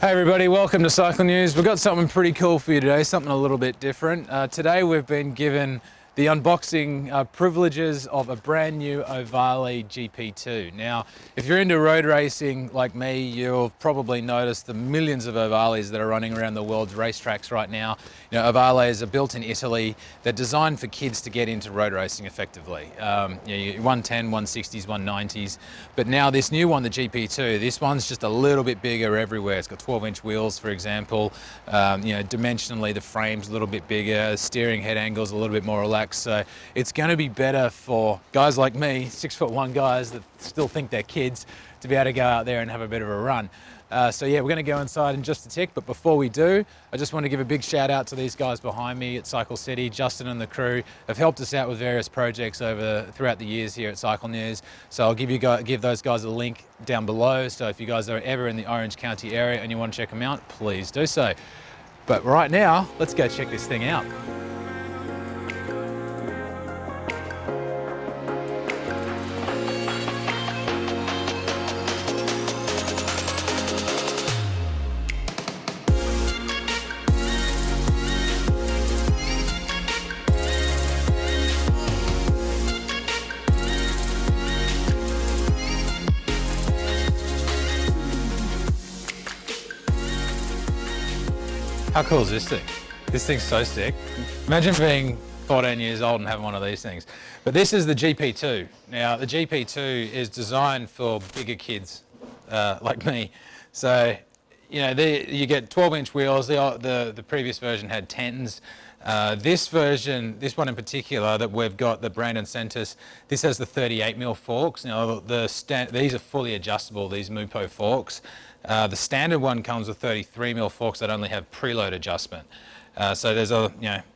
Hey everybody, welcome to Cycle News. We've got something pretty cool for you today, something a little bit different. Today we've been given the unboxing privileges of a brand new Ovale GP2. Now, if you're into road racing like me, you'll probably notice the millions of Ovales that are running around the world's racetracks right now. You know, Ovales are built in Italy. They're designed for kids to get into road racing effectively. You know, 110, 160s, 190s. But now this new one, the GP2, this one's just a little bit bigger everywhere. It's got 12-inch wheels, for example. You know, dimensionally, the frame's a little bit bigger, steering head angle's a little bit more relaxed. So it's going to be better for guys like me, 6'1" guys that still think they're kids, to be able to go out there and have a bit of a run. So yeah, we're going to go inside in just a tick, but before we do, I just want to give a big shout out to these guys behind me at Cycle City. Justin and the crew have helped us out with various projects throughout the years here at Cycle News. So I'll give those guys a link down below. So if you guys are ever in the Orange County area and you want to check them out, please do so. But right now, let's go check this thing out. How cool is this thing? This thing's so sick. Imagine being 14 years old and having one of these things. But this is the GP2. Now, the GP2 is designed for bigger kids like me. So, you know, you get 12-inch wheels. The previous version had 10s. This version, this one in particular that we've got, the Brandon sent us, this has the 38mm forks. Now, these are fully adjustable, these Mupo forks. The standard one comes with 33mm forks that only have preload adjustment. So there's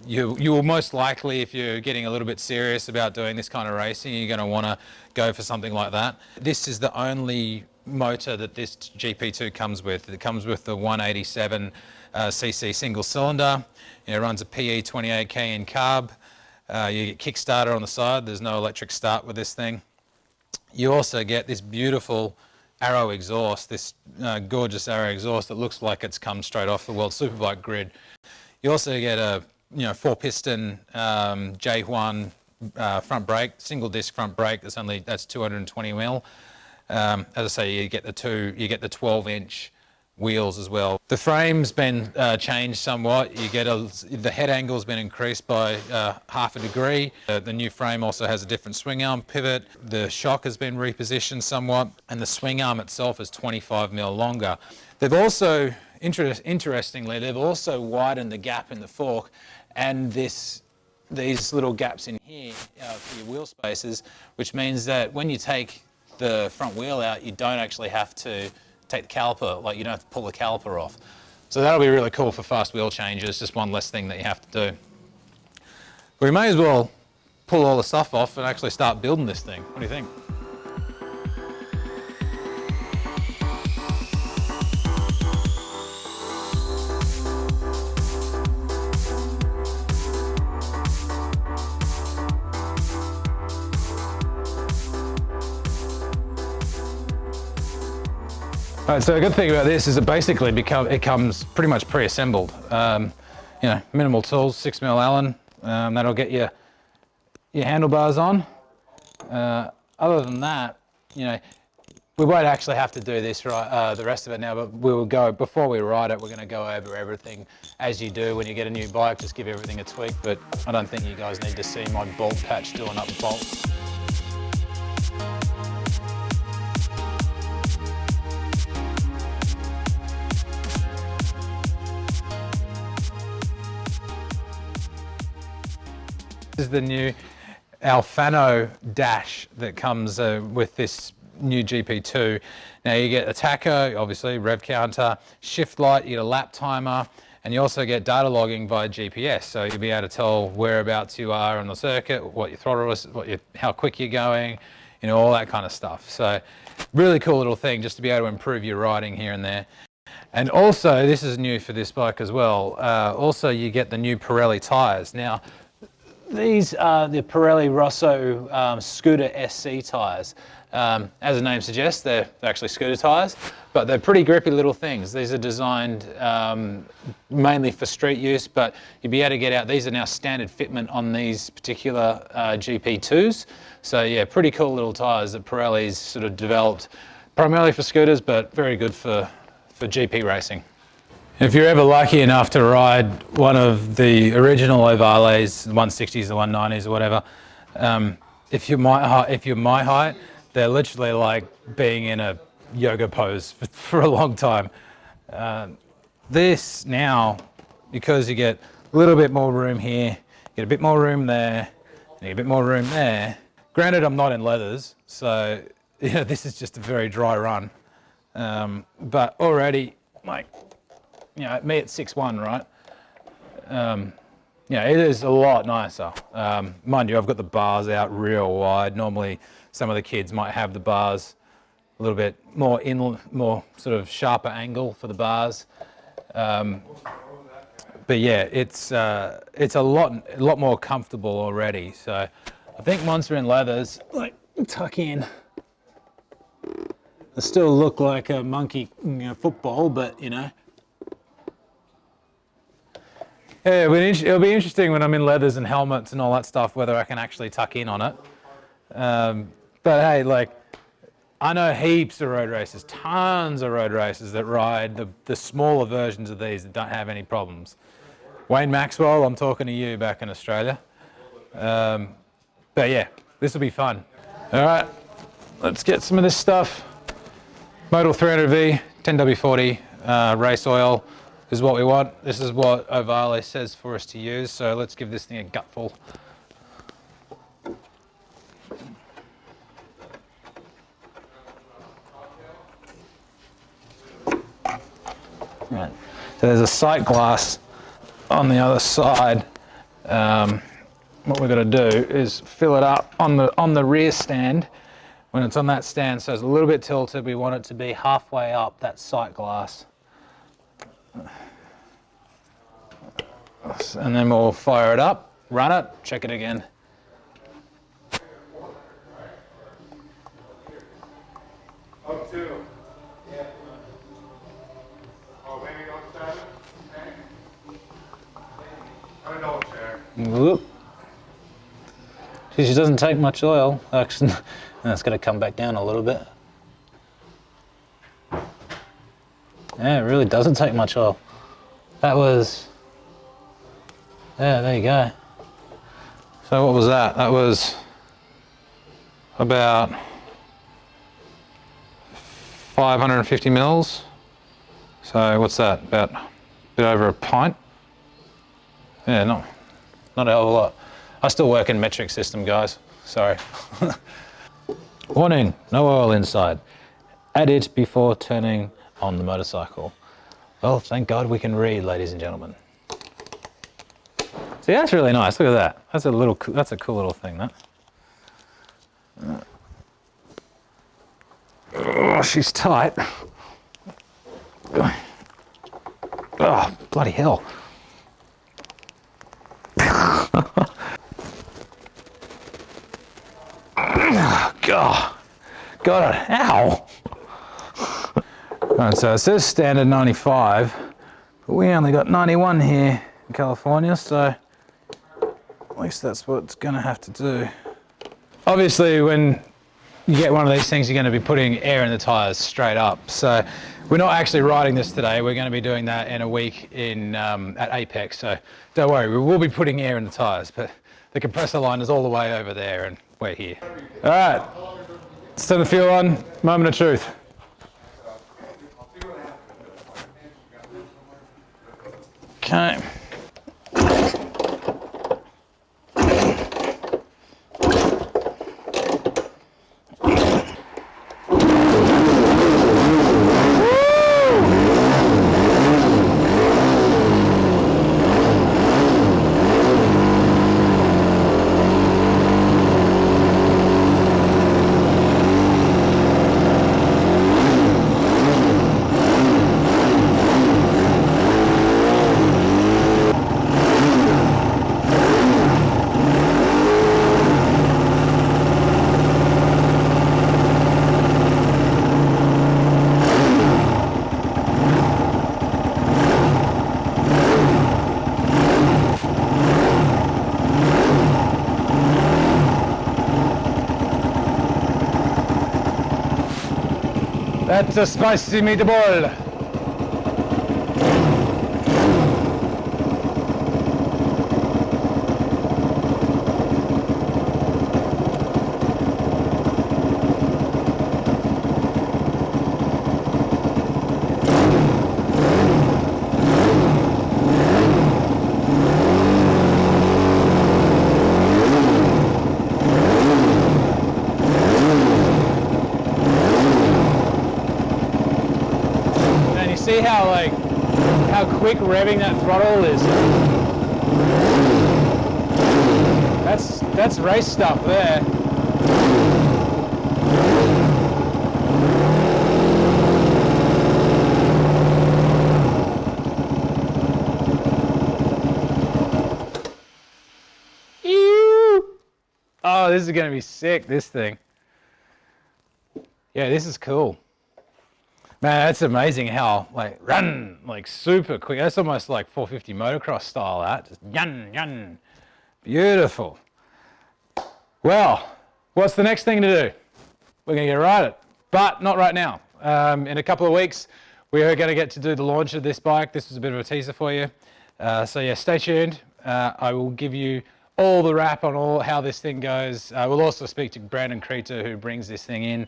you will most likely, if you're getting a little bit serious about doing this kind of racing, you're going to want to go for something like that. This is the only motor that this GP2 comes with. It comes with the 187cc single cylinder. It runs a PE 28K in carb. You get Kickstarter on the side. There's no electric start with this thing. You also get this beautiful Arrow exhaust, this gorgeous Arrow exhaust that looks like it's come straight off the World Superbike grid. You also get a 4-piston J1 front brake, single disc front brake. That's 220mm. As I say, you get the 12-inch wheels as well. The frame's been changed somewhat. You get the head angle's been increased by half a degree. The new frame also has a different swing arm pivot. The shock has been repositioned somewhat, and the swing arm itself is 25mm longer. They've also, interestingly, they've also widened the gap in the fork, and these little gaps in here for your wheel spaces, which means that when you take the front wheel out, you don't actually have to take the caliper, like you don't have to pull the caliper off. So that'll be really cool for fast wheel changes, just one less thing that you have to do. We may as well pull all the stuff off and actually start building this thing. What do you think? All right, so the good thing about this is it basically it comes pretty much pre-assembled. You know, minimal tools, 6mm Allen, that'll get your handlebars on. Other than that, you know, we won't actually have to do this the rest of it now, but we will go, before we ride it, we're going to go over everything as you do when you get a new bike, just give everything a tweak, but I don't think you guys need to see my bolt patch doing up bolts. This is the new Alfano dash that comes with this new GP2. Now you get a tacho, obviously, rev counter, shift light, you get a lap timer, and you also get data logging via GPS. So you'll be able to tell whereabouts you are on the circuit, what your throttle is, how quick you're going, you know, all that kind of stuff. So really cool little thing just to be able to improve your riding here and there. And also, this is new for this bike as well, also you get the new Pirelli tyres. Now, these are the Pirelli Rosso Scooter SC tyres. As the name suggests, they're actually scooter tyres, but they're pretty grippy little things. These are designed mainly for street use, but you'll be able to get out. These are now standard fitment on these particular GP2s. So yeah, pretty cool little tyres that Pirelli's sort of developed primarily for scooters, but very good for GP racing. If you're ever lucky enough to ride one of the original Ovales, the 160s, the 190s or whatever, if you're my height, they're literally like being in a yoga pose for a long time. This now, because you get a little bit more room here, you get a bit more room there, and you get a bit more room there. Granted, I'm not in leathers, so this is just a very dry run. But already, like, me at 6'1", right? It is a lot nicer. Mind you, I've got the bars out real wide. Normally, some of the kids might have the bars a little bit more more sort of sharper angle for the bars. But yeah, it's a lot more comfortable already. So I think once we're in leathers, like tuck in, they still look like a monkey football, but Yeah, it'll be interesting when I'm in leathers and helmets and all that stuff, whether I can actually tuck in on it. But hey, like, I know heaps of road racers, tons of road racers that ride the smaller versions of these that don't have any problems. Wayne Maxwell, I'm talking to you back in Australia. But yeah, this will be fun. All right, let's get some of this stuff. Modal 300V, 10W40, race oil is what we want. This is what Ovale says for us to use, so let's give this thing a gutful. Right. So there's a sight glass on the other side. What we're going to do is fill it up on the rear stand. When it's on that stand, so it's a little bit tilted, we want it to be halfway up that sight glass. And then we'll fire it up, run it, check it again. Up two. Yeah. Oh, maybe don't start it? Okay. I don't check. Whoop. She doesn't take much oil. Actually, that's going to come back down a little bit. Yeah, it really doesn't take much oil. That was... Yeah, there you go. So what was that? That was about 550 mils. So what's that? About a bit over a pint. Yeah, not a hell of a lot. I still work in metric system, guys. Sorry. Warning, no oil inside. Add it before turning on the motorcycle. Well, thank God we can read, ladies and gentlemen. See, that's really nice. Look at that. That's a cool little thing, that. Oh, she's tight. Oh, bloody hell. God. God, ow. Alright, so it says standard 95, but we only got 91 here in California, so at least that's what it's going to have to do. Obviously, when you get one of these things, you're going to be putting air in the tyres straight up. So we're not actually riding this today. We're going to be doing that in a week at Apex. So don't worry, we will be putting air in the tyres, but the compressor line is all the way over there and we're here. All right, let's turn the fuel on. Moment of truth. Okay. That's a spicy meatball. And you see how how quick revving that throttle is. That's race stuff there. Ew. Oh, this is gonna be sick, this thing. Yeah, this is cool. Man, that's amazing how run super quick. That's almost like 450 motocross style. That just yun. Beautiful. Well, what's the next thing to do? We're gonna get ride it, but not right now. In a couple of weeks, we are gonna get to do the launch of this bike. This was a bit of a teaser for you. So yeah, stay tuned. I will give you all the wrap on how this thing goes. We'll also speak to Brandon Creeter, who brings this thing in.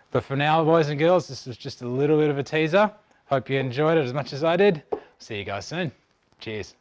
But for now, boys and girls, this was just a little bit of a teaser. Hope you enjoyed it as much as I did. See you guys soon. Cheers.